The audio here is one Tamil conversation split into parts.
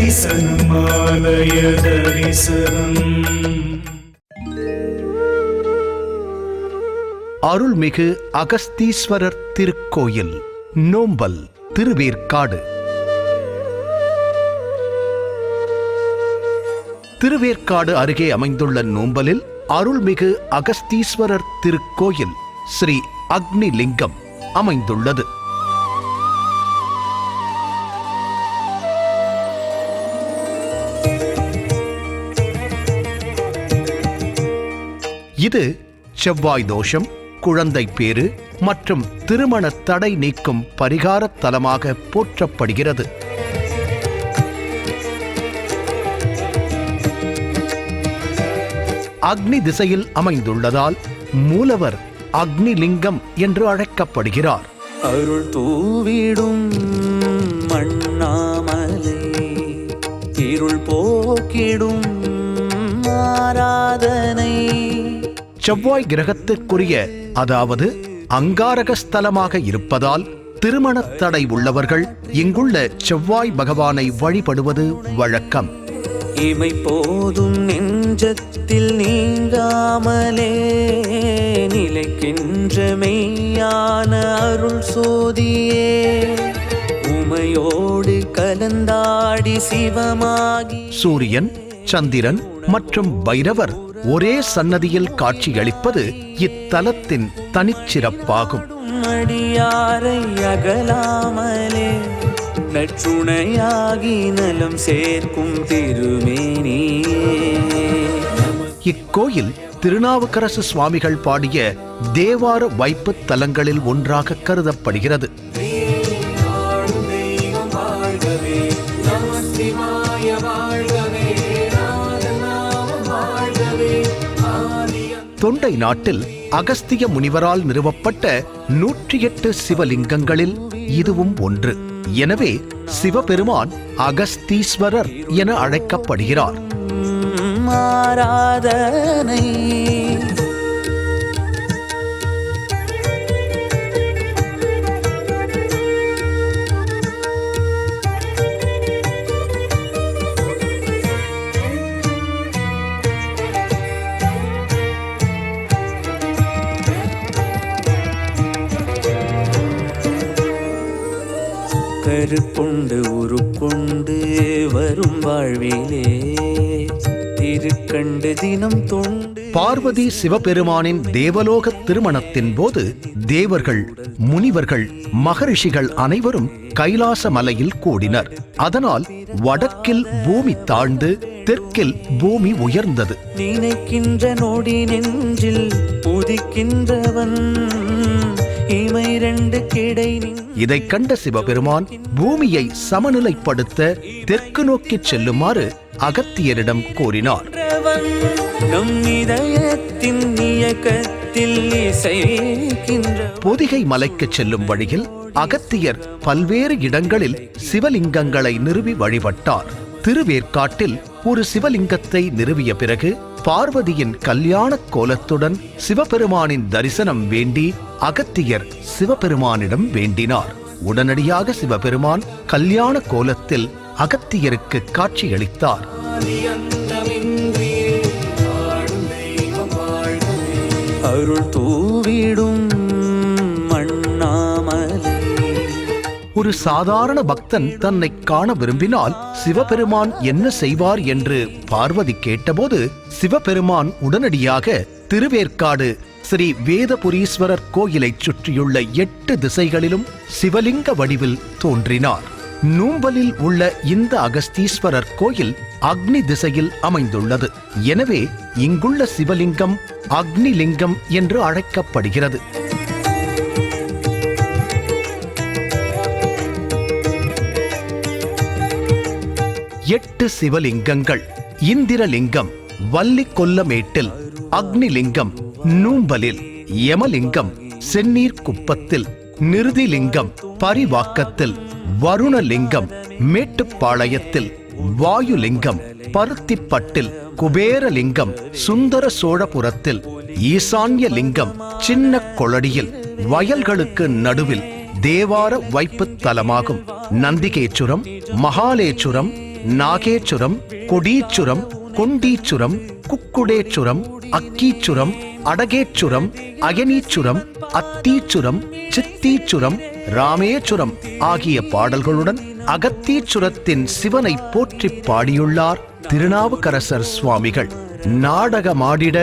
தரிசனமாலய தரிசனம். அருள்மிகு அகஸ்தீஸ்வரர் திருக்கோயில், நோம்பல், திருவேற்காடு. திருவேற்காடு அருகே அமைந்துள்ள நோம்பலில் அருள்மிகு அகஸ்தீஸ்வரர் திருக்கோயில் ஸ்ரீ அக்னி லிங்கம் அமைந்துள்ளது. இது செவ்வாய் தோஷம், குழந்தை பேறு மற்றும் திருமண தடை நீக்கும் பரிகார தலமாக போற்றப்படுகிறது. அக்னி திசையில் அமைந்துள்ளதால் மூலவர் அக்னி லிங்கம் என்று அழைக்கப்படுகிறார். அருள் தூவிடும் மண்ணாமலை, இருள் போக்கிடும் ஆராதனை. செவ்வாய் கிரகத்திற்குரிய, அதாவது அங்காரக ஸ்தலமாக இருப்பதால் திருமண தடை உள்ளவர்கள் இங்குள்ள செவ்வாய் பகவானை வழிபடுவது வழக்கம். இமை போதும் நெஞ்சத்தில் நீங்காமலே நிலைக்கின்ற மெய்யான அருள் சோதியே, உமையோடு கலந்தாடி சிவமாகி. சூரியன், சந்திரன் மற்றும் பைரவர் ஒரே சன்னதியில் காட்சியளிப்பது இத்தலத்தின் தனிச்சிறப்பாகும். அடியாரை அகலாமலே நற்றுணையாகி நலம் சேர்க்கும் திருமேனி. இக்கோயில் திருநாவுக்கரசு சுவாமிகள் பாடிய தேவார வைப்புத் தலங்களில் ஒன்றாக கருதப்படுகிறது. தொண்டை நாட்டில் அகஸ்திய முனிவரால் நிறுவப்பட்ட 108 சிவலிங்கங்களில் இதுவும் ஒன்று. எனவே சிவபெருமான் அகஸ்தீஸ்வரர் என அழைக்கப்படுகிறார். ஆராதனை. கருக்கொண்டு உருக்கொண்டு வரும் வாழ்விலே திருக்கண்டு தினம் தொண்டு. பார்வதி சிவபெருமானின் தேவலோக திருமணத்தின் போது தேவர்கள், முனிவர்கள், மகரிஷிகள் அனைவரும் கைலாச மலையில் கூடினர். அதனால் வடக்கில் பூமி தாழ்ந்து தெற்கில் பூமி உயர்ந்தது. நினைக்கின்ற நொடி நெஞ்சில் உதிக்கின்றவன் இமை ரெண்டு கிடை. இதை கண்ட சிவபெருமான் பூமியை சமநிலைப்படுத்த தெற்கு நோக்கி செல்லுமாறு அகத்தியரிடம் கோரினார். பொதிகை மலைக்கு செல்லும் வழியில் அகத்தியர் பல்வேறு இடங்களில் சிவலிங்கங்களை நிறுவி வழிபட்டார். திருவேற்காட்டில் ஒரு சிவலிங்கத்தை நிறுவிய பிறகு பார்வதியின் கல்யாண கோலத்துடன் சிவபெருமானின் தரிசனம் வேண்டி அகத்தியர் சிவபெருமானிடம் வேண்டினார். உடனடியாக சிவபெருமான் கல்யாண கோலத்தில் அகத்தியருக்கு காட்சியளித்தார். அருள் தூவிடும் மண்ணாமலை. ஒரு சாதாரண பக்தன் தன்னை காண விரும்பினால் சிவபெருமான் என்ன செய்வார் என்று பார்வதி கேட்டபோது சிவபெருமான் உடனடியாக திருவேற்காடு ஸ்ரீ வேதபுரீஸ்வரர் கோயிலை சுற்றியுள்ள 8 திசைகளிலும் சிவலிங்க வடிவில் தோன்றினார். நூம்பலில் உள்ள இந்த அகஸ்தீஸ்வரர் கோயில் அக்னி திசையில் அமைந்துள்ளது. எனவே இங்குள்ள சிவலிங்கம் அக்னி லிங்கம் என்று அழைக்கப்படுகிறது. எட்டு சிவலிங்கங்கள்: இந்திரலிங்கம் வல்லிக்கொல்லமேட்டில், அக்னிலிங்கம் நூம்பலில், யமலிங்கம் செந்நீர் குப்பத்தில், நிருதிலிங்கம் பரிவாக்கத்தில், வருணலிங்கம் மேட்டுப்பாளையத்தில், வாயுலிங்கம் பருத்திப்பட்டில், குபேரலிங்கம் சுந்தர சோழபுரத்தில், ஈசான்ய லிங்கம் சின்ன கொளடியில், வயல்களுக்கு நடுவில் தேவார வைப்புத் தலமாகும். நந்திகேச்சுரம், மகாலேச்சுரம், நாகேச்சுரம், கொடீச்சுரம், கொண்டீச்சுரம், குக்குடேச்சுரம், அக்கீச்சுரம், அடகேச்சுரம், அயனீச்சுரம், அத்தீச்சுரம், சித்தீச்சுரம், ராமேச்சுரம் ஆகிய பாடல்களுடன் அகத்தீச்சுரத்தின் சிவனை போற்றி பாடியுள்ளார் திருநாவுக்கரசர் சுவாமிகள். நாடகமாடிட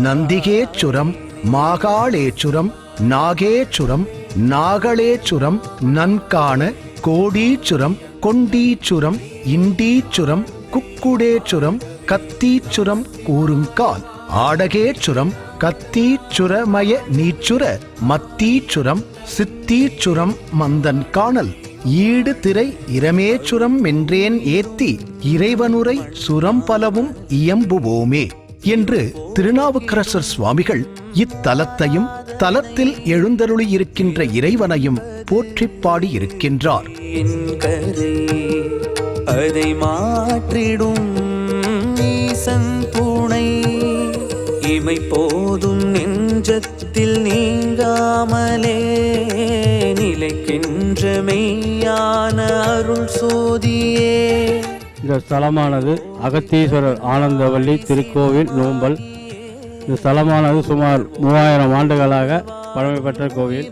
நந்திகேச்சுரம், மாகாளேச்சுரம், நாகேச்சுரம், நாகளேச்சுரம், நன்கான, கோடீச்சுரம், கொண்டீச்சுரம், இண்டீச்சுரம், குக்குடேச்சுரம், கத்தீச்சுரம் கூறுங்கால், ஆடகேச்சுரம், கத்தீச்சுரமய நீச்சுர, மத்தீச்சுரம், சித்தீச்சுரம் மந்தன் காணல், ஈடு திரை இரமேச்சுரம் என்றேன் ஏத்தி இறைவனுரை சுரம் பலவும் இயம்புவோமே என்று திருநாவுக்கரசர் சுவாமிகள் இத்தலத்தையும் தலத்தில் எழுந்தருளியிருக்கின்ற இறைவனையும் போற்றி பாடியிருக்கின்றார். அதை மாற்றிடும் ஈசன் பூனை இமை போதும் நெஞ்சத்தில் நீங்காமலே நிலைக்கின்ற மெய்யான அருள் சோதியே. இந்த ஸ்தலமானது அகத்தீஸ்வரர் ஆனந்தவல்லி திருக்கோவில் நோம்பல். இந்த ஸ்தலமானது சுமார் 3000 ஆண்டுகளாக பழமை பெற்ற கோவில்.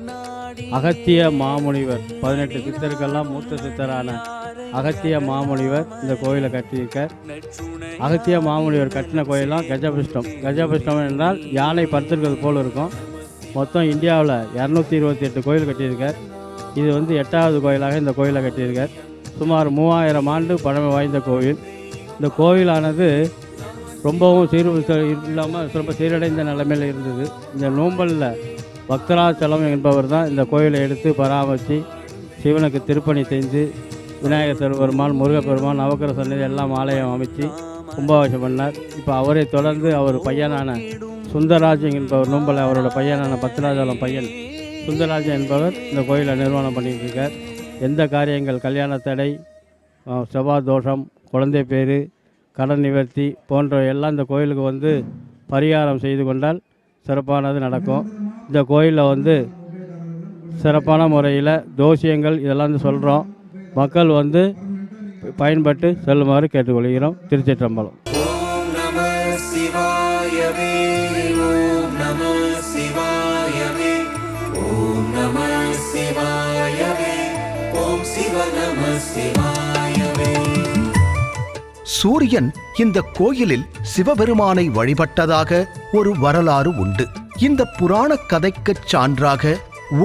அகத்திய மாமுனிவர் 18 சித்தருக்கெல்லாம் மூத்த சித்தரான அகத்திய மாமுனிவர் இந்த கோயிலை கட்டியிருக்கார். அகத்திய மாமுனிவர் கட்டின கோயிலாம் கஜபிஷ்டம். கஜபிஷ்டம் என்றால் யானை படுத்திருக்கிறது போல் இருக்கும். மொத்தம் இந்தியாவில் 228 கோயில் கட்டியிருக்கார். இது 8வது கோயிலாக இந்த கோயிலை கட்டியிருக்கார். சுமார் 3000 ஆண்டு பழமை வாய்ந்த கோவில். இந்த கோவிலானது ரொம்பவும் இல்லாமல் ரொம்ப சீரடைந்த நிலைமையில் இருந்தது. இந்த நோம்பலில் பக்தராச்சலம் என்பவர் தான் இந்த கோயிலை எடுத்து பராமரித்து சிவனுக்கு திருப்பணி செஞ்சு விநாயகர் பெருமான், முருகப்பெருமான், நவக்கிர சன்னதி எல்லாம் ஆலயம் அமைச்சு கும்பாபிஷேகம் பண்ணார். இப்போ அவரை தொடர்ந்து அவர் பையனான சுந்தரராஜன் என்பவர், நோம்பலை அவரோட பையனான பத்ராஜலம் பையன் சுந்தரராஜன் என்பவர் இந்த கோயிலை நிர்வாணம் பண்ணிட்டு இருக்கார். எந்த காரியங்கள், கல்யாண தடை, செவ்வாய் தோஷம், குழந்தை பேர், கடன் நிவர்த்தி போன்ற எல்லாம் இந்த கோயிலுக்கு பரிகாரம் செய்து கொண்டால் சிறப்பானது நடக்கும். இந்த கோயிலில் சிறப்பான முறையில் தோஷியங்கள் இதெல்லாம் சொல்கிறோம். மக்கள் பயன்பட்டு செல்லுமாறு கேட்டுக்கொள்கிறோம். திருச்சிற்றம்பலம். ஓம் நம சிவாயவே, ஓம் நம சிவாயவே, ஓம் நம சிவாயவே, ஓம் சிவ நம சிவாயவே. சூரியன் இந்த கோயிலில் சிவபெருமானை வழிபட்டதாக ஒரு வரலாறு உண்டு. இந்த புராண கதைக்குச் சான்றாக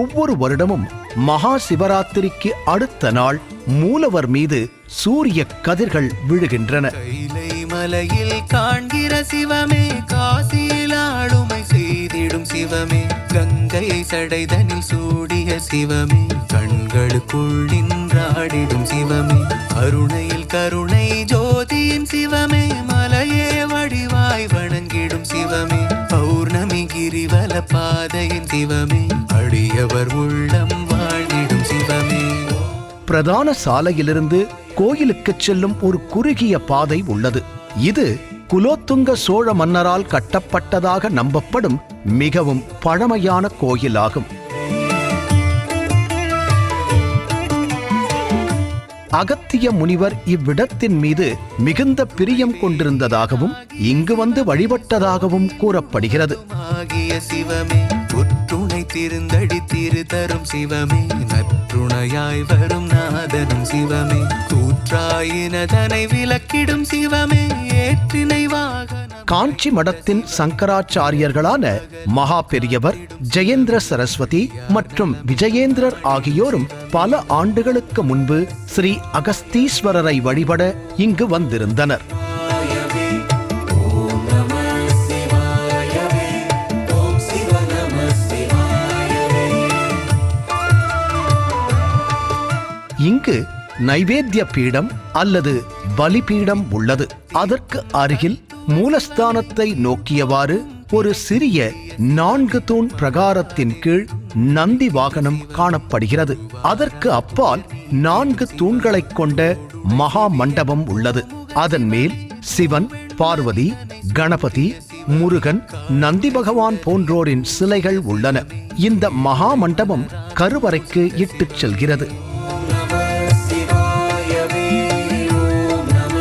ஒவ்வொரு வருடமும் மகா சிவராத்திரிக்கு அடுத்த நாள் மூலவர் மீது சூரிய கதிர்கள் விழுகின்றன. கைலை மலையில் காண்கிற சிவமே, காசியில் ஆளுமை செய்திடும் சிவமே, கங்கை சடைதனில் சூடிய சிவமே, கண்களுக்குள் நின்றாடிடும் சிவமே, அருணையில் கருணை ஜோதியின் சிவமே, மலையே வடிவாய் வணங்கிடும் சிவமே, பௌர்ணமி கிரிவல பாதையின் சிவமே, அடியவர் உள்ளம் வாழ்ந்திடும் சிவமே. பிரதான சாலையிலிருந்து கோயிலுக்கு செல்லும் ஒரு குறுகிய பாதை உள்ளது. இது குலோத்துங்க சோழ மன்னரால் கட்டப்பட்டதாக நம்பப்படும் மிகவும் பழமையான கோயிலாகும். அகத்திய முனிவர் இவ்விடத்தின் மீது மிகுந்த பிரியம் கொண்டிருந்ததாகவும் இங்கு வழிபட்டதாகவும் கூறப்படுகிறது. ஆகிய சிவமே, ஒற்றுணை திருந்தடி திரு தரும் சிவமே, நற்றுணையாய் வரும் நாதனும் சிவமே, கூற்றாயினதனை விளக்கிடும் சிவமே, ஏற்றினை வாகனம். காஞ்சி மடத்தின் சங்கராச்சாரியர்களான மகா பெரியவர், ஜெயேந்திர சரஸ்வதி மற்றும் விஜயேந்திரர் ஆகியோரும் பல ஆண்டுகளுக்கு முன்பு ஸ்ரீ அகஸ்தீஸ்வரரை வழிபட இங்கு வந்திருந்தனர். இங்கு நைவேத்திய பீடம் அல்லது பலிபீடம் உள்ளது. அதற்கு அருகில் மூலஸ்தானத்தை நோக்கியவாறு ஒரு சிறிய 4 தூண் பிரகாரத்தின் கீழ் நந்தி வாகனம் காணப்படுகிறது. அதற்கு அப்பால் 4 தூண்களைக் கொண்ட மகா மண்டபம் உள்ளது. அதன் மேல் சிவன், பார்வதி, கணபதி, முருகன், நந்தி பகவான் போன்றோரின் சிலைகள் உள்ளன. இந்த மகா மண்டபம் கருவறைக்கு இட்டுச் செல்கிறது. நம சிவாயவே, ஓம் நம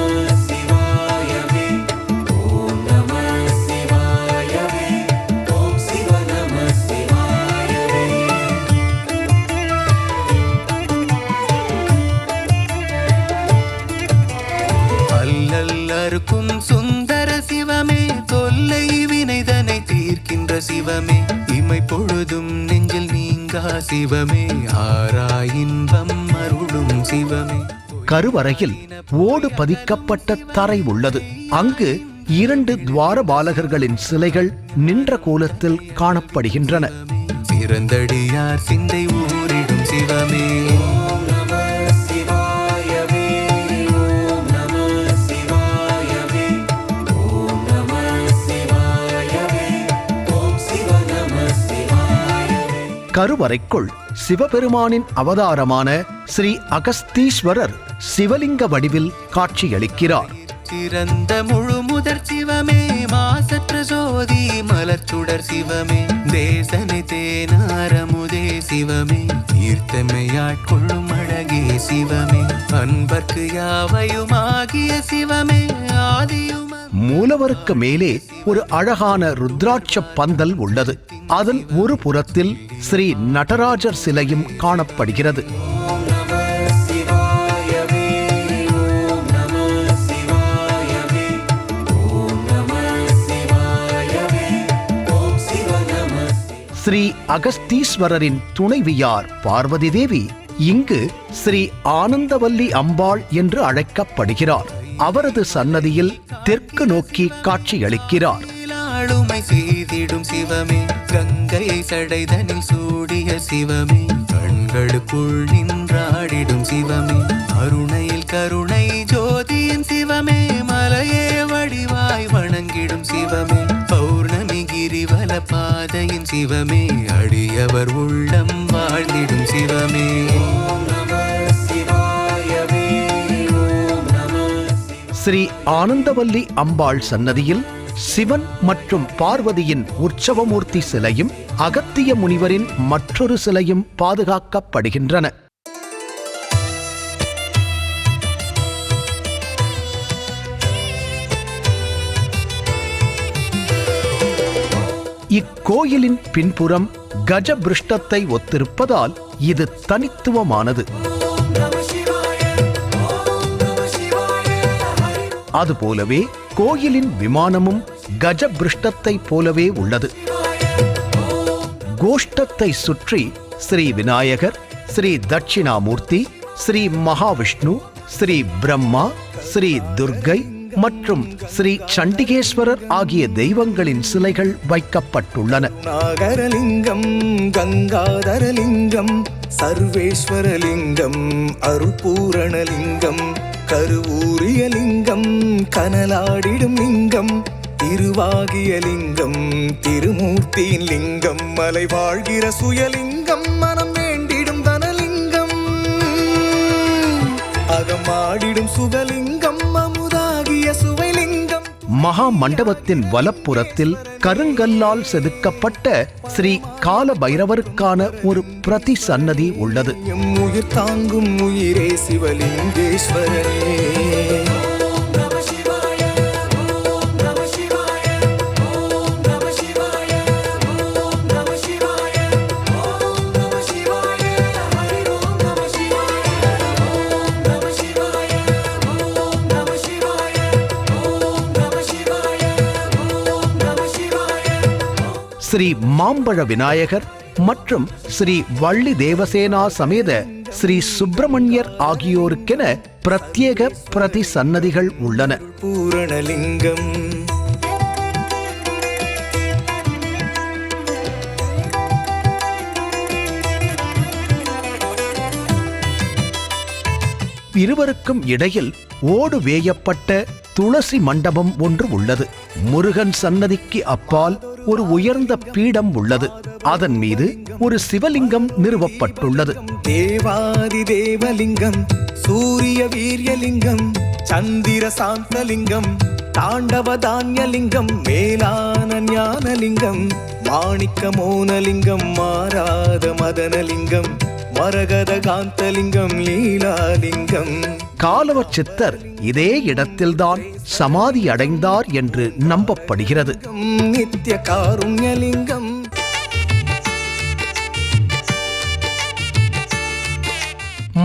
கல்லறுக்கும் சுந்தர சிவமே, தொல்லை வினைதனை தீர்க்கின்ற சிவமே, இமை பொழுதும் நெஞ்சில் நீங்கா சிவமே, ஆரா இன்பம் அருளும் சிவமே. கருவறையில் ஓடு பதிக்கப்பட்ட தரை உள்ளது. அங்கு 2 துவாரபாலகர்களின் சிலைகள் நின்ற கோலத்தில் காணப்படுகின்றன. சிறந்தடியார் சிந்தை ஊரிடும் சிவமே. கருவறைக்குள் சிவபெருமானின் அவதாரமான ஸ்ரீ அகஸ்தீஸ்வரர் சிவலிங்க வடிவில் காட்சியளிக்கிறார். சிறந்த முழு முதற் சிவமே, மாசற்ற ஜோதி மலர்ச்சுடர் சிவமே, தேசனை தேனாரமுதே சிவமே, தீர்த்தமையாட்கொள்ளும் அழகே சிவமே, அன்பர்க்கு யாவையுமாகிய சிவமே, ஆதியும். மூலவருக்கு மேலே ஒரு அழகான ருத்ராட்ச பந்தல் உள்ளது. அதன் ஒரு புறத்தில் ஸ்ரீ நடராஜர் சிலையும் காணப்படுகிறது. ஸ்ரீ அகஸ்தீஸ்வரரின் துணைவியார் பார்வதி தேவி இங்கு ஸ்ரீ ஆனந்தவல்லி அம்பாள் என்று அழைக்கப்படுகிறார். அவரது சன்னதியில் தெற்கு நோக்கி காட்சியளிக்கிறார். ஆளுமை செய்திடும் சிவமே, கங்கையை சடைதனில் சூடிய சிவமே, கண்களுக்குள் நின்றாடிடும் சிவமே, அருணையில் கருணை ஜோதியின் சிவமே, மலையே வடிவாய் வணங்கிடும் சிவமே, பௌர்ணமி கிரிவல பாதையின் சிவமே, அடியவர் உள்ளம் வாழ்ந்திடும் சிவமே. ஸ்ரீ ஆனந்தவல்லி அம்பாள் சன்னதியில் சிவன் மற்றும் பார்வதியின் உற்சவமூர்த்தி சிலையும் அகத்திய முனிவரின் மற்றொரு சிலையும் பாதுகாக்கப்படுகின்றன. இக்கோயிலின் பின்புறம் கஜபிருஷ்டத்தை ஒத்திருப்பதால் இது தனித்துவமானது. அதுபோலவே கோயிலின் விமானமும் கஜபிருஷ்டத்தை போலவே உள்ளது. கோஷ்டத்தை சுற்றி ஸ்ரீ விநாயகர், ஸ்ரீ தட்சிணாமூர்த்தி, ஸ்ரீ மகாவிஷ்ணு, ஸ்ரீ பிரம்மா, ஸ்ரீ துர்க்கை மற்றும் ஸ்ரீ சண்டிகேஸ்வரர் ஆகிய தெய்வங்களின் சிலைகள் வைக்கப்பட்டுள்ளன. நாகரலிங்கம், கங்காதரலிங்கம், சர்வேஸ்வரலிங்கம், அருள்பூரணலிங்கம், கருவூரியலிங்கம், கனலாடிடும் லிங்கம், திருவாகிய லிங்கம், திருமூர்த்தியின் லிங்கம், மலை வாழ்கிற சுயலிங்கம், மனம் வேண்டிடும் தனலிங்கம், அகமாடிடும் சுகலிங்கம், அமுதாகிய சுவைலிங்கம். மகா மண்டபத்தின் வலப்புறத்தில் கருங்கல்லால் செதுக்கப்பட்ட ஸ்ரீ கால பைரவருக்கான ஒரு பிரதி சன்னதி உள்ளது. உயிர் தாங்கும் உயிரே சிவலிங்கேஸ்வரனே. ஸ்ரீ மாம்பழ விநாயகர் மற்றும் ஸ்ரீ வள்ளி தேவசேனா சமேத ஸ்ரீ சுப்பிரமணியர் ஆகியோருக்கென பிரத்யேக பிரதி சன்னதிகள் உள்ளன. பூரணலிங்கம், இருவருக்கும் இடையில் ஓடு வேயப்பட்ட துளசி மண்டபம் ஒன்று உள்ளது. முருகன் சன்னதிக்கு அப்பால் ஒரு உயர்ந்த பீடம் உள்ளது. அதன் மீது ஒரு சிவலிங்கம் நிறுவப்பட்டுள்ளது. தேவாதி தேவலிங்கம், சூரிய வீரியலிங்கம், சந்திர சாந்தலிங்கம், தாண்டவ தானியலிங்கம், மேலான ஞானலிங்கம், மாணிக்க மோனலிங்கம், மாறாத மதனலிங்கம், மரகத காந்தலிங்கம், லீலாலிங்கம். காலவ சித்தர் இதே இடத்தில்தான் சமாதி அடைந்தார் என்று நம்பப்படுகிறது. நித்திய காருண்யலிங்கம்.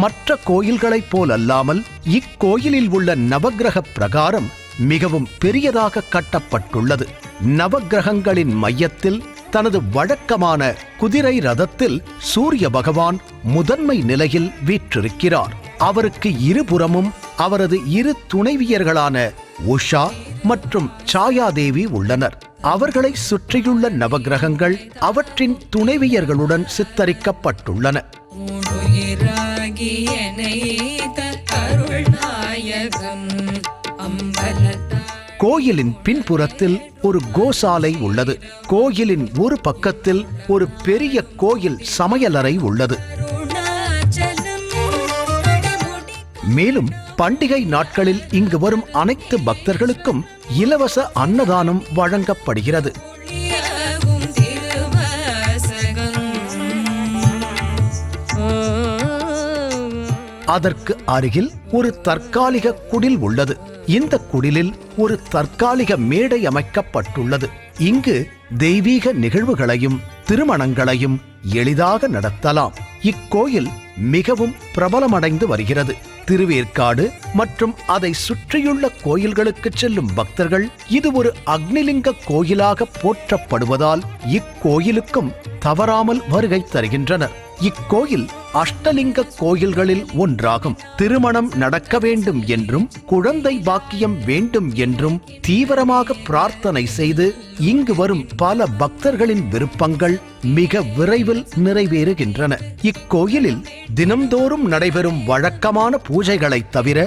மற்ற கோயில்களைப் போலல்லாமல் இக்கோயிலில் உள்ள நவக்கிரக பிரகாரம் மிகவும் பெரியதாக கட்டப்பட்டுள்ளது. நவக்கிரகங்களின் மையத்தில் தனது வழக்கமான குதிரை ரதத்தில் சூரிய பகவான் முதன்மை நிலையில் வீற்றிருக்கிறார். அவருக்கு இருபுறமும் அவரது இரு துணைவியர்களான உஷா மற்றும் சாயாதேவி உள்ளனர். அவர்களை சுற்றியுள்ள நவக்கிரகங்கள் அவற்றின் துணைவியர்களுடன் சித்தரிக்கப்பட்டுள்ளன. கோயிலின் பின்புறத்தில் ஒரு கோசாலை உள்ளது. கோயிலின் ஒரு பக்கத்தில் ஒரு பெரிய கோயில் சமையலறை உள்ளது. மேலும் பண்டிகை நாட்களில் இங்கு வரும் அனைத்து பக்தர்களுக்கும் இலவச அன்னதானம் வழங்கப்படுகிறது. அதற்கு அருகில் ஒரு தற்காலிக குடில் உள்ளது. இந்த குடிலில் ஒரு தற்காலிக மேடை அமைக்கப்பட்டுள்ளது. இங்கு தெய்வீக நிகழ்வுகளையும் திருமணங்களையும் எளிதாக நடத்தலாம். இக்கோயில் மிகவும் பிரபலமடைந்து வருகிறது. திருவேற்காடு மற்றும் அதை சுற்றியுள்ள கோயில்களுக்கு செல்லும் பக்தர்கள் இது ஒரு அக்னிலிங்க கோயிலாக போற்றப்படுவதால் இக்கோயிலுக்கும் தவறாமல் வருகை தருகின்றனர். இக்கோயில் அஷ்டலிங்க கோயில்களில் ஒன்றாகும். திருமணம் நடக்க வேண்டும் என்றும் குழந்தை பாக்கியம் வேண்டும் என்றும் தீவிரமாக பிரார்த்தனை செய்து இங்கு வரும் பல பக்தர்களின் விருப்பங்கள் மிக விரைவில் நிறைவேறுகின்றன. இக்கோயிலில் தினம்தோறும் நடைபெறும் வழக்கமான பூஜைகளை தவிர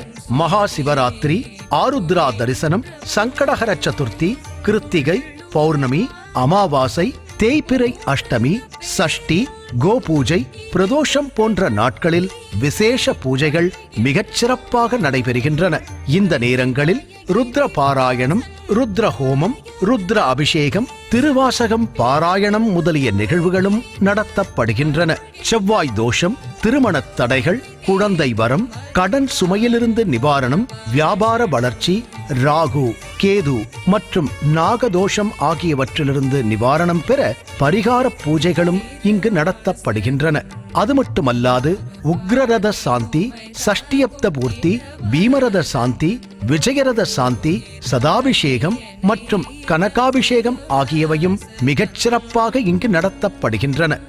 மகா சிவராத்திரி, ஆருத்ரா தரிசனம், சங்கடஹர சதுர்த்தி, கிருத்திகை, பௌர்ணமி, அமாவாசை, தேய்பிறை அஷ்டமி, சஷ்டி, கோபூஜை, பிரதோஷம் போன்ற நாட்களில் விசேஷ பூஜைகள் மிகச் சிறப்பாக நடைபெறுகின்றன. இந்த நேரங்களில் ருத்ர பாராயணம், ருத்ர ஹோமம், ருத்ர அபிஷேகம், திருவாசகம் பாராயணம் முதலிய நிகழ்வுகளும் நடத்தப்படுகின்றன. செவ்வாய் தோஷம், திருமணத் தடைகள், குழந்தை வரம், கடன் சுமையிலிருந்து நிவாரணம், வியாபார வளர்ச்சி, ராகு, கேது மற்றும் நாகதோஷம் ஆகியவற்றிலிருந்து நிவாரணம் பெற பரிகார பூஜைகளும் இங்கு நடத்தப்படுகின்றன. அது மட்டுமல்லாது உக்ரரத சாந்தி, சஷ்டியப்த பூர்த்தி, பீமரத சாந்தி, விஜயரத சாந்தி, சதாபிஷேகம் மற்றும் கனகாபிஷேகம் ஆகியவையும் மிகச் சிறப்பாக இங்கு நடத்தப்படுகின்றன.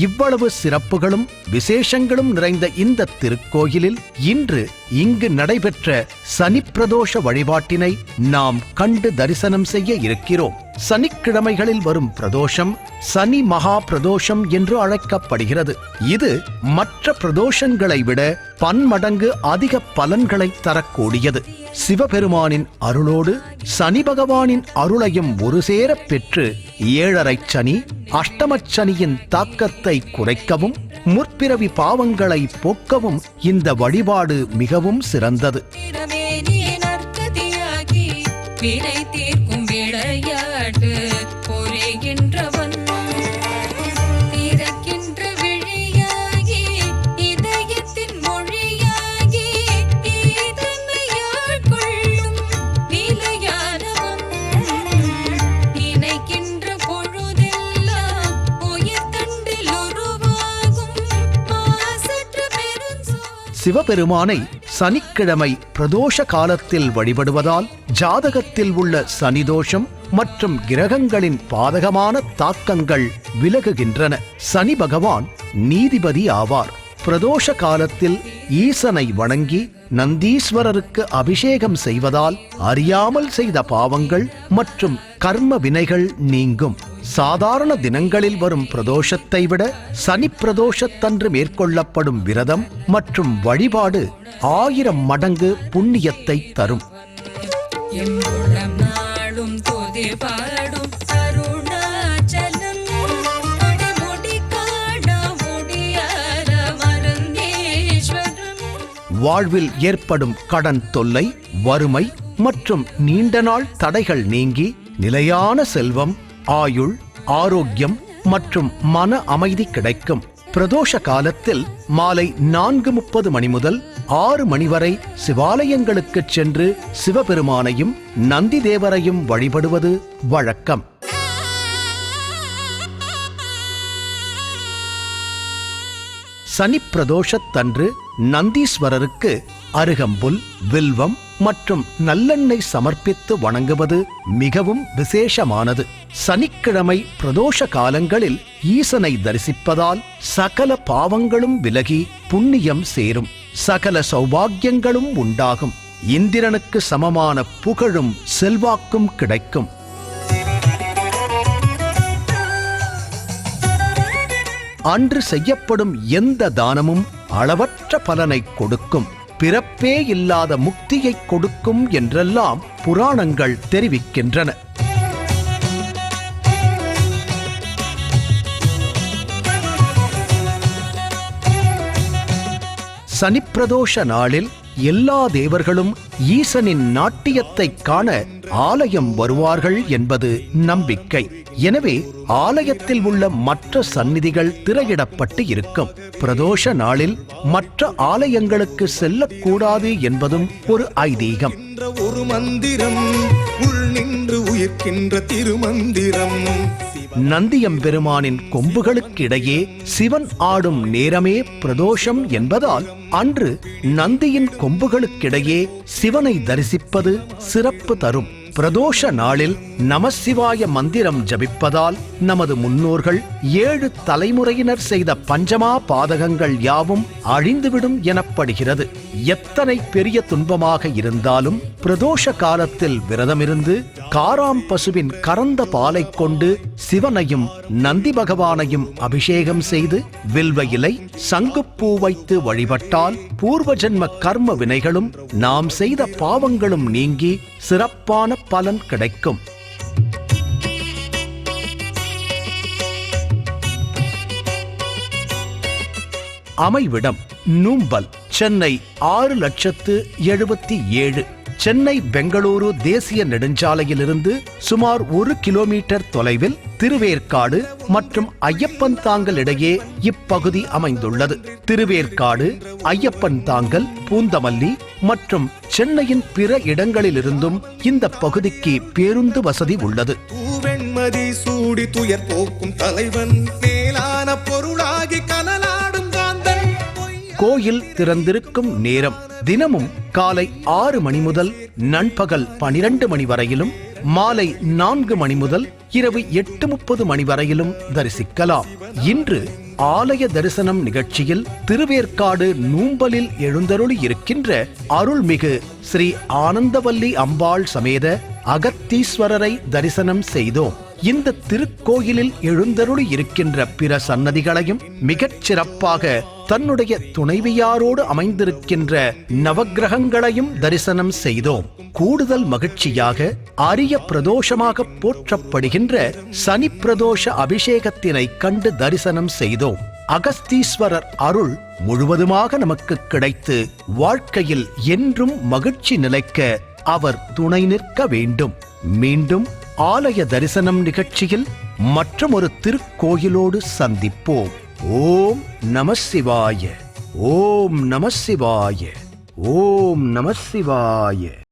இவ்வளவு சிறப்புகளும் விசேஷங்களும் நிறைந்த இந்த திருக்கோயிலில் இன்று இங்கு நடைபெற்ற சனி பிரதோஷ வழிபாட்டினை நாம் கண்டு தரிசனம் செய்ய இருக்கிறோம். சனிக்கிழமைகளில் வரும் பிரதோஷம் சனி மகா பிரதோஷம் என்று அழைக்கப்படுகிறது. இது மற்ற பிரதோஷங்களை விட பன்மடங்கு அதிக பலன்களை தரக்கூடியது. சிவபெருமானின் அருளோடு சனி பகவானின் அருளையும் ஒரு சேர பெற்று 7.5 சனி, அஷ்டமச் சனியின் தாக்கத்தை குறைக்கவும் முற்பிறவி பாவங்களை போக்கவும் இந்த வழிபாடு மிகவும் சிறந்தது. சிவபெருமானை சனிக்கிழமை பிரதோஷ காலத்தில் வழிபடுவதால் ஜாதகத்தில் உள்ள சனிதோஷம் மற்றும் கிரகங்களின் பாதகமான தாக்கங்கள் விலகுகின்றன. சனி பகவான் நீதிபதி ஆவார். பிரதோஷ காலத்தில் ஈசனை வணங்கி நந்தீஸ்வரருக்கு அபிஷேகம் செய்வதால் அறியாமல் செய்த பாவங்கள் மற்றும் கர்ம வினைகள் நீங்கும். சாதாரண தினங்களில் வரும் பிரதோஷத்தை விட சனி பிரதோஷத்தன்று மேற்கொள்ளப்படும் விரதம் மற்றும் வழிபாடு 1000 மடங்கு புண்ணியத்தை தரும். வாழ்வில் ஏற்படும் கடன் தொல்லை, வறுமை மற்றும் நீண்ட நாள் தடைகள் நீங்கி நிலையான செல்வம், ஆயுள், ஆரோக்கியம் மற்றும் மன அமைதி கிடைக்கும். பிரதோஷ காலத்தில் மாலை 4:30 மணி முதல் 6 மணி வரை சிவாலயங்களுக்குச் சென்று சிவபெருமானையும் நந்தி தேவரையும் வழிபடுவது வழக்கம். சனி பிரதோஷத்தன்று நந்தீஸ்வரருக்கு அருகம்புல், வில்வம் மற்றும் நல்லெண்ணெய் சமர்ப்பித்து வணங்குவது மிகவும் விசேஷமானது. சனிக்கிழமை பிரதோஷ காலங்களில் ஈசனை தரிசிப்பதால் சகல பாவங்களும் விலகி புண்ணியம் சேரும், சகல சௌபாக்கியங்களும் உண்டாகும், இந்திரனுக்கு சமமான புகழும் செல்வாக்கும் கிடைக்கும். அன்று செய்யப்படும் எந்த தானமும் அளவற்ற பலனை கொடுக்கும், பிறப்பே இல்லாத முக்தியை கொடுக்கும் என்றெல்லாம் புராணங்கள் தெரிவிக்கின்றன. சனிப்பிரதோஷ நாளில் எல்லா தேவர்களும் ஈசனின் நாட்டியத்தை காண ஆலயம் வருவார்கள் என்பது நம்பிக்கை. எனவே ஆலயத்தில் உள்ள மற்ற சந்நிதிகள் திரையிடப்பட்டு இருக்கும். பிரதோஷ நாளில் மற்ற ஆலயங்களுக்கு செல்லக்கூடாது என்பதும் ஒரு ஐதீகம். ஒரு மந்திரம் உள் நின்று உயிர்க்கின்ற திருமந்திரம். நந்தியம்பெருமானின் கொம்புகளுக்கிடையே சிவன் ஆடும் நேரமே பிரதோஷம் என்பதால் அன்று நந்தியின் கொம்புகளுக்கிடையே சிவனை தரிசிப்பது சிறப்பு தரும். பிரதோஷ நாளில் நமசிவாய மந்திரம் ஜபிப்பதால் நமது முன்னோர்கள் 7 தலைமுறையினர் செய்த பஞ்சமா பாதகங்கள் யாவும் அழிந்துவிடும் எனப்படுகிறது. எத்தனை பெரிய துன்பமாக இருந்தாலும் பிரதோஷ காலத்தில் விரதமிருந்து காராம் பசுவின் கறந்த பாலை கொண்டு சிவனையும் நந்தி பகவானையும் அபிஷேகம் செய்து வில்வ இலை, சங்குப்பூ வைத்து வழிபட்டால் பூர்வ ஜென்ம கர்ம வினைகளும் நாம் செய்த பாவங்களும் நீங்கி சிறப்பான பலன் கிடைக்கும். அமைவிடம் நூம்பல், சென்னை 6,77,000. சென்னை பெங்களூரு தேசிய நெடுஞ்சாலையிலிருந்து சுமார் 1 கிலோமீட்டர் தொலைவில் திருவேற்காடு மற்றும் ஐயப்பன் தாங்கல் இடையே இப்பகுதி அமைந்துள்ளது. திருவேற்காடு, ஐயப்பன் தாங்கல், பூந்தமல்லி மற்றும் சென்னையின் பிற இடங்களிலிருந்தும் இந்த பகுதிக்கு பேருந்து வசதி உள்ளது. பூவெண்மதி சூடி துயர் போக்கும் தலைவன், மேலான பொருளாகி கனலாடும் காந்தன். கோயில் திறந்திருக்கும் நேரம் தினமும் காலை 6 மணி முதல் நண்பகல் 12 மணி வரையிலும், மாலை 4 மணி முதல் இரவு 8:30 மணி வரையிலும் தரிசிக்கலாம். இன்று ஆலய தரிசனம் நிகழ்ச்சியில் திருவேற்காடு நூம்பலில் எழுந்தருளி இருக்கின்ற அருள்மிகு ஸ்ரீ ஆனந்தவல்லி அம்பாள் சமேத அகத்தீஸ்வரரை தரிசனம் செய்தோம். இந்த திருக்கோயிலில் எழுந்தருளி இருக்கின்ற பிற சன்னதிகளையும் மிகச் சிறப்பாக தன்னுடைய துணைவியாரோடு அமைந்திருக்கின்ற நவக்கிரகங்களையும் தரிசனம் செய்தோம். கூடுதல் மகிழ்ச்சியாக அரிய பிரதோஷமாக போற்றப்படுகின்ற சனி பிரதோஷ அபிஷேகத்தினை கண்டு தரிசனம் செய்தோம். அகஸ்தீஸ்வரர் அருள் முழுவதுமாக நமக்கு கிடைத்து வாழ்க்கையில் என்றும் மகிழ்ச்சி நிலைக்க அவர் துணை நிற்க வேண்டும். மீண்டும் ஆலய தரிசனம் நிகழ்ச்சியில் மற்றொரு திருக்கோயிலோடு சந்திப்போம். ஓம் நம சிவாய. ஓம் நம சிவாய. ஓம் நம சிவாய.